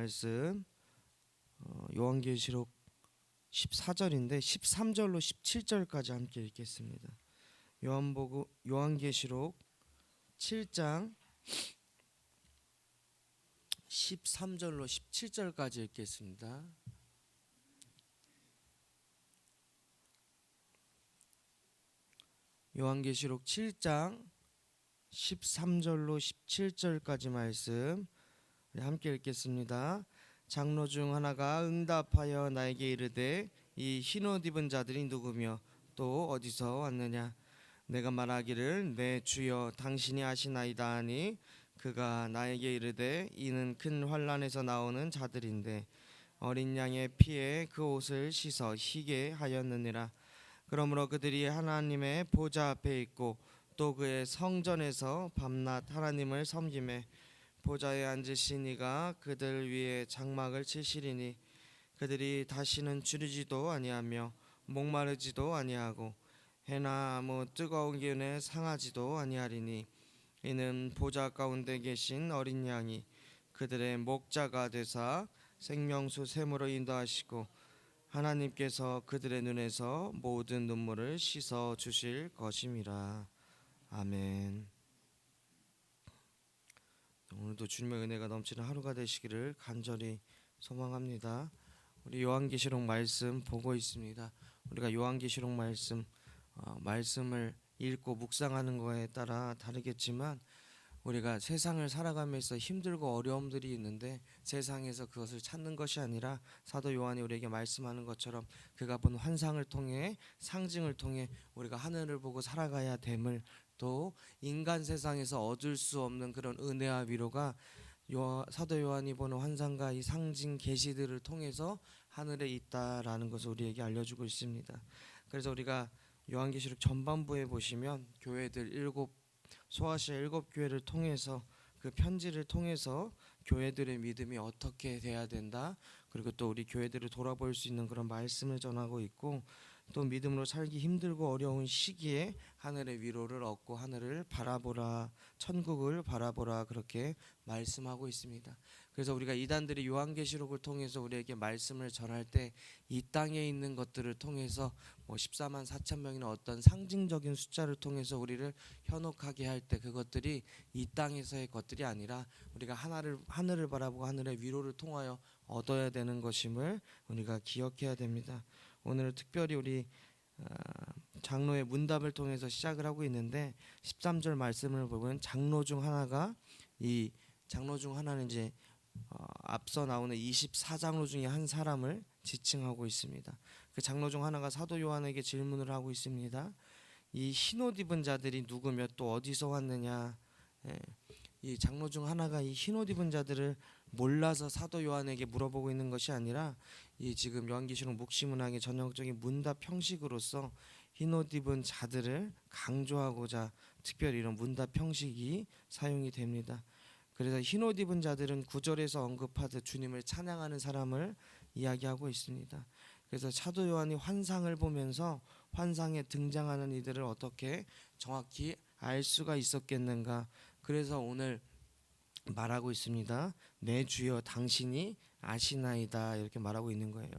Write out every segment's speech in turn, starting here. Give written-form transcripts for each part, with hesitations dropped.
말씀 요한계시록 14절인데 13절로 17절까지 함께 읽겠습니다. 요한계시록 7장 13절로 17절까지 읽겠습니다. 요한계시록 7장 13절로 17절까지 말씀 함께 읽겠습니다. 장로 중 하나가 응답하여 나에게 이르되 이 흰옷 입은 자들이 누구며 또 어디서 왔느냐? 내가 말하기를 내 주여 당신이 아시나이다 하니 그가 나에게 이르되 이는 큰 환난에서 나오는 자들인데 어린 양의 피에 그 옷을 씻어 희게 하였느니라. 그러므로 그들이 하나님의 보좌 앞에 있고 또 그의 성전에서 밤낮 하나님을 섬기매 보좌에 앉으신 이가 그들 위에 장막을 치시리니 그들이 다시는 주리지도 아니하며 목마르지도 아니하고 해나 아무 뜨거운 기운에 상하지도 아니하리니 이는 보좌 가운데 계신 어린 양이 그들의 목자가 되사 생명수 샘으로 인도하시고 하나님께서 그들의 눈에서 모든 눈물을 씻어 주실 것임이라. 아멘. 오늘도 주님의 은혜가 넘치는 하루가 되시기를 간절히 소망합니다. 우리 요한계시록 말씀 보고 있습니다. 우리가 요한계시록 말씀을 읽고 묵상하는 거에 따라 다르겠지만 우리가 세상을 살아가면서 힘들고 어려움들이 있는데 세상에서 그것을 찾는 것이 아니라 사도 요한이 우리에게 말씀하는 것처럼 그가 본 환상을 통해 상징을 통해 우리가 하늘을 보고 살아가야 됨을 또 인간 세상에서 얻을 수 없는 그런 은혜와 위로가 사도 요한이 보는 환상과 이 상징 계시들을 통해서 하늘에 있다라는 것을 우리에게 알려주고 있습니다. 그래서 우리가 요한계시록 전반부에 보시면 교회들 소아시아 7교회를 통해서 그 편지를 통해서 교회들의 믿음이 어떻게 돼야 된다, 그리고 또 우리 교회들을 돌아볼 수 있는 그런 말씀을 전하고 있고 또 믿음으로 살기 힘들고 어려운 시기에 하늘의 위로를 얻고 하늘을 바라보라, 천국을 바라보라 그렇게 말씀하고 있습니다. 그래서 우리가 이단들이 요한계시록을 통해서 우리에게 말씀을 전할 때 이 땅에 있는 것들을 통해서 14만 4천 명이나 어떤 상징적인 숫자를 통해서 우리를 현혹하게 할 때 그것들이 이 땅에서의 것들이 아니라 우리가 하늘을 바라보고 하늘의 위로를 통하여 얻어야 되는 것임을 우리가 기억해야 됩니다. 오늘 특별히 우리 장로의 문답을 통해서 시작을 하고 있는데 13절 말씀을 보면 장로 중 하나는 이제 앞서 나오는 24장로 중에 한 사람을 지칭하고 있습니다. 그 장로 중 하나가 사도 요한에게 질문을 하고 있습니다. 이 흰옷 입은 자들이 누구며 또 어디서 왔느냐? 이 장로 중 하나가 이 흰옷 입은 자들을 몰라서 사도 요한에게 물어보고 있는 것이 아니라 이 지금 요한계시록 묵시문학의 전형적인 문답 형식으로서 흰옷 입은 자들을 강조하고자 특별히 이런 문답 형식이 사용이 됩니다. 그래서 흰옷 입은 자들은 9절에서 언급하듯 주님을 찬양하는 사람을 이야기하고 있습니다. 그래서 사도 요한이 환상을 보면서 환상에 등장하는 이들을 어떻게 정확히 알 수가 있었겠는가? 그래서 오늘 말하고 있습니다. 내 주여 당신이 아시나이다 이렇게 말하고 있는 거예요.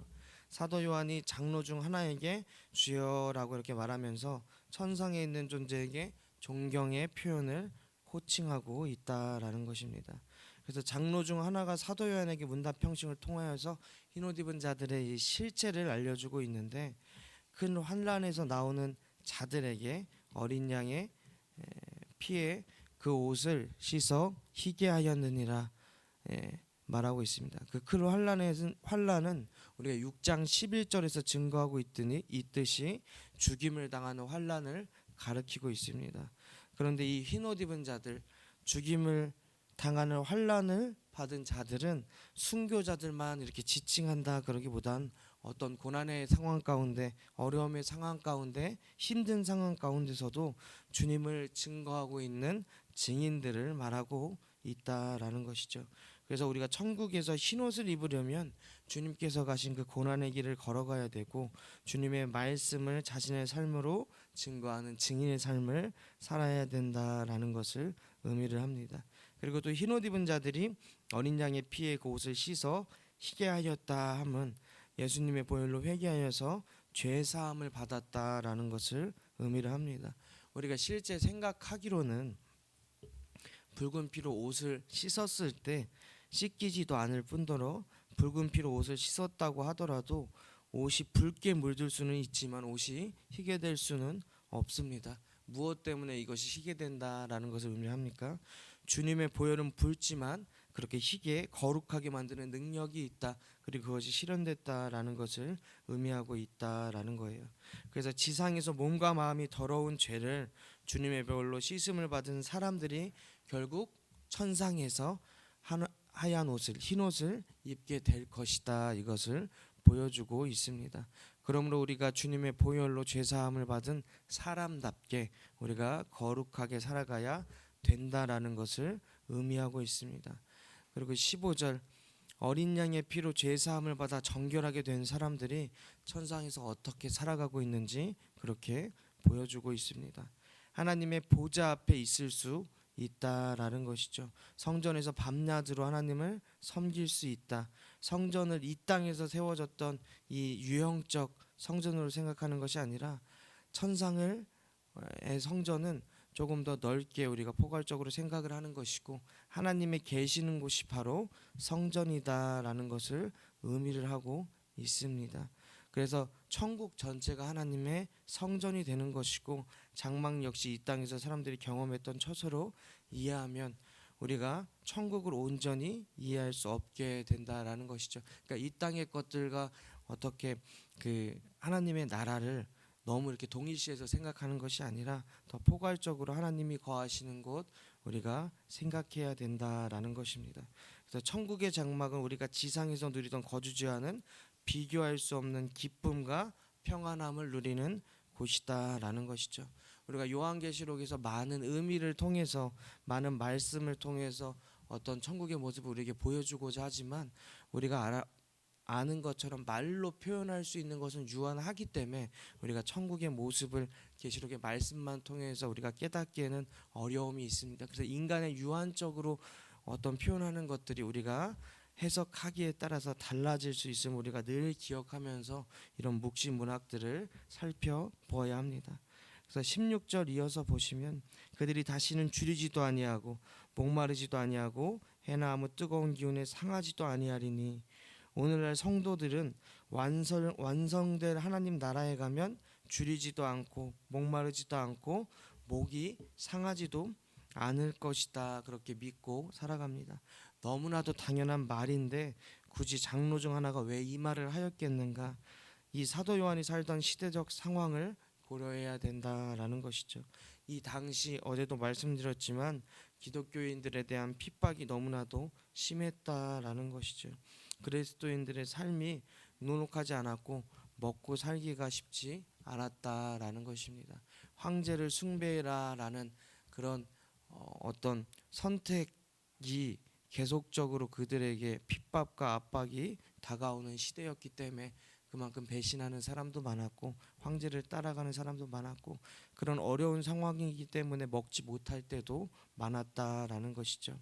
사도 요한이 장로 중 하나에게 주여라고 이렇게 말하면서 천상에 있는 존재에게 존경의 표현을 호칭하고 있다라는 것입니다. 그래서 장로 중 하나가 사도 요한에게 문답 형식을 통하여서 흰옷 입은 자들의 이 실체를 알려주고 있는데 큰 환난에서 나오는 자들에게 어린 양의 피에 그 옷을 씻어 희게 하였느니라 말하고 있습니다. 그 큰 환난은 우리가 6장 11절에서 증거하고 있듯이 죽임을 당하는 환난을 가리키고 있습니다. 그런데 이 흰옷 입은 자들, 죽임을 당하는 환난을 받은 자들은 순교자들만 이렇게 지칭한다 그러기보단 어떤 고난의 상황 가운데, 어려움의 상황 가운데, 힘든 상황 가운데서도 주님을 증거하고 있는 증인들을 말하고 있다라는 것이죠. 그래서 우리가 천국에서 흰옷을 입으려면 주님께서 가신 그 고난의 길을 걸어가야 되고 주님의 말씀을 자신의 삶으로 증거하는 증인의 삶을 살아야 된다라는 것을 의미를 합니다. 그리고 또 흰옷 입은 자들이 어린 양의 피에 그 옷을 씻어 희게 하였다 함은 예수님의 보혈로 회개하여서 죄 사함을 받았다라는 것을 의미를 합니다. 우리가 실제 생각하기로는 붉은 피로 옷을 씻었을 때 씻기지도 않을 뿐더러 붉은 피로 옷을 씻었다고 하더라도 옷이 붉게 물들 수는 있지만 옷이 희게 될 수는 없습니다. 무엇 때문에 이것이 희게 된다라는 것을 의미합니까? 주님의 보혈은 붉지만 그렇게 희게 거룩하게 만드는 능력이 있다. 그리고 그것이 실현됐다라는 것을 의미하고 있다라는 거예요. 그래서 지상에서 몸과 마음이 더러운 죄를 주님의 보혈로 씻음을 받은 사람들이 결국 천상에서 하얀 옷을, 흰 옷을 입게 될 것이다. 이것을 보여주고 있습니다. 그러므로 우리가 주님의 보혈로 죄 사함을 받은 사람답게 우리가 거룩하게 살아가야 된다라는 것을 의미하고 있습니다. 그리고 15절 어린 양의 피로 죄 사함을 받아 정결하게 된 사람들이 천상에서 어떻게 살아가고 있는지 그렇게 보여주고 있습니다. 하나님의 보좌 앞에 있을 수 있다라는 것이죠. 성전에서 밤낮으로 하나님을 섬길 수 있다. 성전을 이 땅에서 세워졌던 이 유형적 성전으로 생각하는 것이 아니라 천상의 성전은 조금 더 넓게 우리가 포괄적으로 생각을 하는 것이고 하나님의 계시는 곳이 바로 성전이다라는 것을 의미를 하고 있습니다. 그래서 천국 전체가 하나님의 성전이 되는 것이고 장막 역시 이 땅에서 사람들이 경험했던 처소로 이해하면 우리가 천국을 온전히 이해할 수 없게 된다라는 것이죠. 그러니까 이 땅의 것들과 어떻게 그 하나님의 나라를 너무 이렇게 동일시해서 생각하는 것이 아니라 더 포괄적으로 하나님이 거하시는 곳 우리가 생각해야 된다라는 것입니다. 그래서 천국의 장막은 우리가 지상에서 누리던 거주지와는 비교할 수 없는 기쁨과 평안함을 누리는 곳이다라는 것이죠. 우리가 요한계시록에서 많은 의미를 통해서 많은 말씀을 통해서 어떤 천국의 모습을 우리에게 보여주고자 하지만 우리가 아는 것처럼 말로 표현할 수 있는 것은 유한하기 때문에 우리가 천국의 모습을 계시록의 말씀만 통해서 우리가 깨닫기에는 어려움이 있습니다. 그래서 인간의 유한적으로 어떤 표현하는 것들이 우리가 해석하기에 따라서 달라질 수 있음을 우리가 늘 기억하면서 이런 묵시 문학들을 살펴보아야 합니다. 그래서 16절 이어서 보시면 그들이 다시는 줄이지도 아니하고 목마르지도 아니하고 해나 아무 뜨거운 기운에 상하지도 아니하리니 오늘날 성도들은 완성될 하나님 나라에 가면 줄이지도 않고 목마르지도 않고 목이 상하지도 않을 것이다. 그렇게 믿고 살아갑니다. 너무나도 당연한 말인데 굳이 장로 중 하나가 왜 이 말을 하였겠는가? 이 사도 요한이 살던 시대적 상황을 고려해야 된다라는 것이죠. 이 당시 어제도 말씀드렸지만 기독교인들에 대한 핍박이 너무나도 심했다라는 것이죠. 그리스도인들의 삶이 녹록하지 않았고 먹고 살기가 쉽지 않았다라는 것입니다. 황제를 숭배해라라는 그런 어떤 선택이 계속적으로 그들에게 핍박과 압박이 다가오는 시대였기 때문에 그만큼 배신하는 사람도 많았고 황제를 따라가는 사람도 많았고 그런 어려운 상황이기 때문에 먹지 못할 때도 많았다라는 것이죠.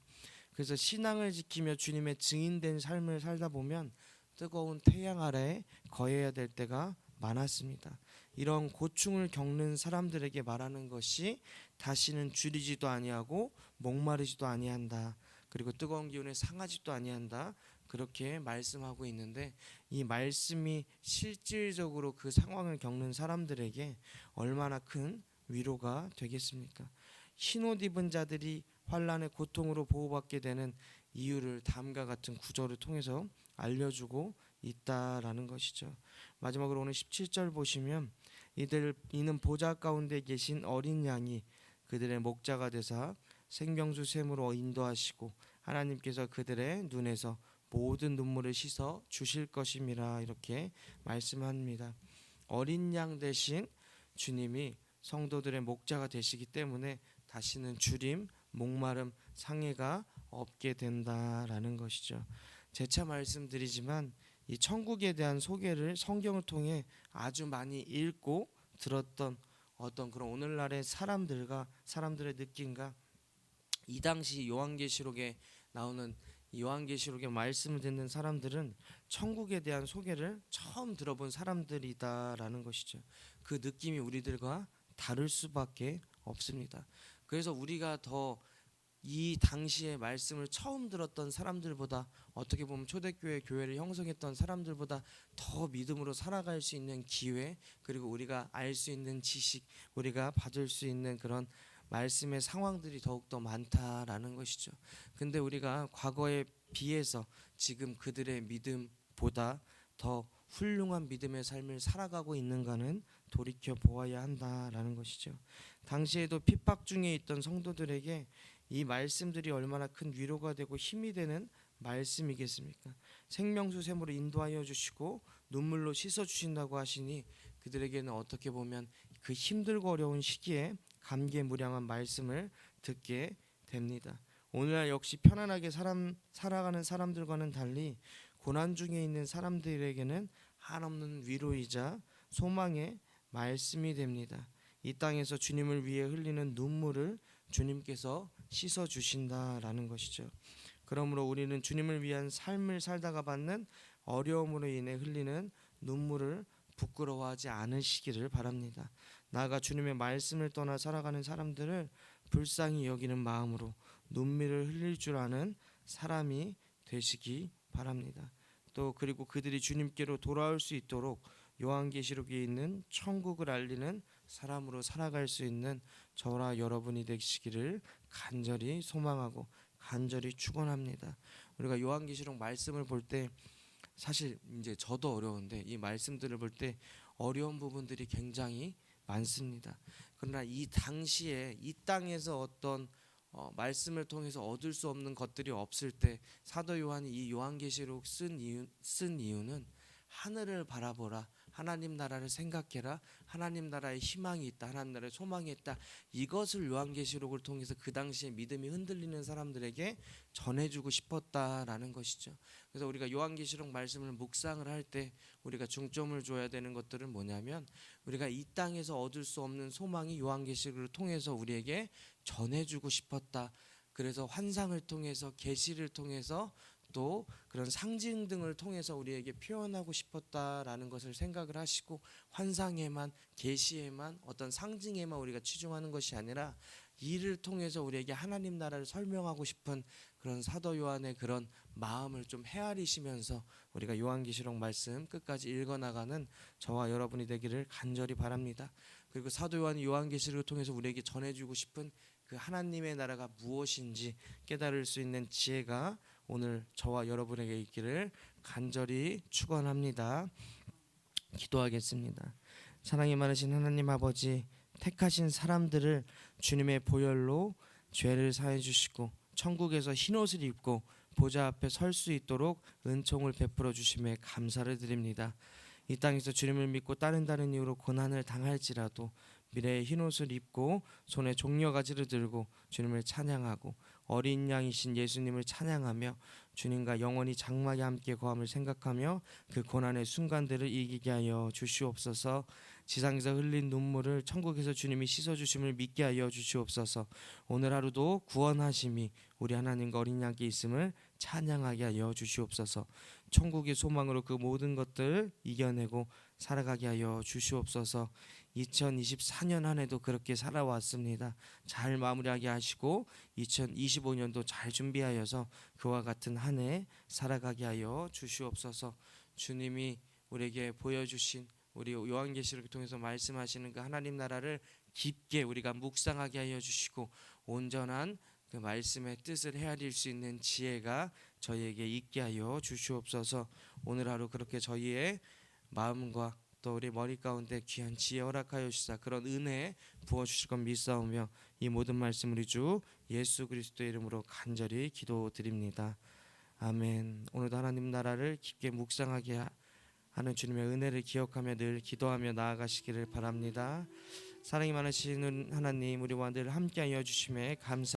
그래서 신앙을 지키며 주님의 증인된 삶을 살다 보면 뜨거운 태양 아래에 거해야 될 때가 많았습니다. 이런 고충을 겪는 사람들에게 말하는 것이 다시는 줄이지도 아니하고 목마르지도 아니한다. 그리고 뜨거운 기운에 상하지도 아니한다. 그렇게 말씀하고 있는데 이 말씀이 실질적으로 그 상황을 겪는 사람들에게 얼마나 큰 위로가 되겠습니까? 흰옷 입은 자들이 환난의 고통으로 보호받게 되는 이유를 다음과 같은 구절을 통해서 알려주고 있다라는 것이죠. 마지막으로 오늘 17절 보시면 이는 보좌 가운데 계신 어린 양이 그들의 목자가 되사 생명수 샘으로 인도하시고 하나님께서 그들의 눈에서 모든 눈물을 씻어 주실 것임이라 이렇게 말씀합니다. 어린 양 대신 주님이 성도들의 목자가 되시기 때문에 다시는 주림, 목마름, 상해가 없게 된다라는 것이죠. 재차 말씀드리지만 이 천국에 대한 소개를 성경을 통해 아주 많이 읽고 들었던 어떤 그런 오늘날의 사람들의 느낌과 이 당시 요한계시록에 나오는 이 요한계시록의 말씀을 듣는 사람들은 천국에 대한 소개를 처음 들어본 사람들이다라는 것이죠. 그 느낌이 우리들과 다를 수밖에 없습니다. 그래서 우리가 더 이 당시의 말씀을 처음 들었던 사람들보다, 어떻게 보면 초대교회 교회를 형성했던 사람들보다 더 믿음으로 살아갈 수 있는 기회, 그리고 우리가 알 수 있는 지식, 우리가 받을 수 있는 그런 말씀의 상황들이 더욱더 많다라는 것이죠. 근데 우리가 과거에 비해서 지금 그들의 믿음보다 더 훌륭한 믿음의 삶을 살아가고 있는가는 돌이켜 보아야 한다라는 것이죠. 당시에도 핍박 중에 있던 성도들에게 이 말씀들이 얼마나 큰 위로가 되고 힘이 되는 말씀이겠습니까? 생명수 샘으로 인도하여 주시고 눈물로 씻어 주신다고 하시니 그들에게는 어떻게 보면 그 힘들고 어려운 시기에 감개무량한 말씀을 듣게 됩니다. 오늘날 역시 편안하게 살아가는 사람들과는 달리 고난 중에 있는 사람들에게는 한없는 위로이자 소망의 말씀이 됩니다. 이 땅에서 주님을 위해 흘리는 눈물을 주님께서 씻어 주신다라는 것이죠. 그러므로 우리는 주님을 위한 삶을 살다가 받는 어려움으로 인해 흘리는 눈물을 부끄러워하지 않으시기를 바랍니다. 나아가 주님의 말씀을 떠나 살아가는 사람들을 불쌍히 여기는 마음으로 눈물을 흘릴 줄 아는 사람이 되시기 바랍니다. 또 그리고 그들이 주님께로 돌아올 수 있도록 요한계시록에 있는 천국을 알리는 사람으로 살아갈 수 있는 저와 여러분이 되시기를 간절히 소망하고 간절히 축원합니다. 우리가 요한계시록 말씀을 볼 때 사실 이제 저도 어려운데 이 말씀들을 볼 때 어려운 부분들이 굉장히 많습니다. 그러나 이 당시에 이 땅에서 어떤 말씀을 통해서 얻을 수 없는 것들이 없을 때 사도 요한이 이 요한계시록 쓴 이유는 하늘을 바라보라, 하나님 나라를 생각해라, 하나님 나라의 희망이 있다, 하나님 나라의 소망이 있다, 이것을 요한계시록을 통해서 그 당시에 믿음이 흔들리는 사람들에게 전해주고 싶었다라는 것이죠. 그래서 우리가 요한계시록 말씀을 묵상을 할 때 우리가 중점을 줘야 되는 것들은 뭐냐면, 우리가 이 땅에서 얻을 수 없는 소망이 요한계시록을 통해서 우리에게 전해주고 싶었다. 그래서 환상을 통해서, 계시를 통해서, 또 그런 상징 등을 통해서 우리에게 표현하고 싶었다라는 것을 생각을 하시고, 환상에만, 계시에만, 어떤 상징에만 우리가 치중하는 것이 아니라 이를 통해서 우리에게 하나님 나라를 설명하고 싶은 그런 사도 요한의 그런 마음을 좀 헤아리시면서 우리가 요한계시록 말씀 끝까지 읽어나가는 저와 여러분이 되기를 간절히 바랍니다. 그리고 사도 요한이 요한계시록을 통해서 우리에게 전해주고 싶은 그 하나님의 나라가 무엇인지 깨달을 수 있는 지혜가 오늘 저와 여러분에게 있기를 간절히 축원합니다. 기도하겠습니다. 사랑이 많으신 하나님 아버지, 택하신 사람들을 주님의 보혈로 죄를 사해 주시고 천국에서 흰옷을 입고 보좌 앞에 설 수 있도록 은총을 베풀어 주심에 감사를 드립니다. 이 땅에서 주님을 믿고 다른 이유로 고난을 당할지라도 미래의 흰옷을 입고 손에 종려가지를 들고 주님을 찬양하고 어린 양이신 예수님을 찬양하며 주님과 영원히 장막에 함께 거함을 생각하며 그 고난의 순간들을 이기게 하여 주시옵소서. 지상에서 흘린 눈물을 천국에서 주님이 씻어주심을 믿게 하여 주시옵소서. 오늘 하루도 구원하심이 우리 하나님과 어린 양께 있음을 찬양하게 하여 주시옵소서. 천국의 소망으로 그 모든 것들 이겨내고 살아가게 하여 주시옵소서. 2024년 한 해도 그렇게 살아왔습니다. 잘 마무리하게 하시고 2025년도 잘 준비하여서 그와 같은 한 해 살아가게 하여 주시옵소서. 주님이 우리에게 보여주신, 우리 요한계시록을 통해서 말씀하시는 그 하나님 나라를 깊게 우리가 묵상하게 하여 주시고 온전한 그 말씀의 뜻을 헤아릴 수 있는 지혜가 저희에게 있게 하여 주시옵소서. 오늘 하루 그렇게 저희의 마음과 또 우리 머리 가운데 귀한 지혜 허락하여 주시사 그런 은혜 부어주실 것 믿사오며 이 모든 말씀 우리 주 예수 그리스도의 이름으로 간절히 기도드립니다. 아멘. 오늘도 하나님 나라를 깊게 묵상하게 하는 주님의 은혜를 기억하며 늘 기도하며 나아가시기를 바랍니다. 사랑이 많으신 하나님, 우리와 늘 함께하여 주심에 감사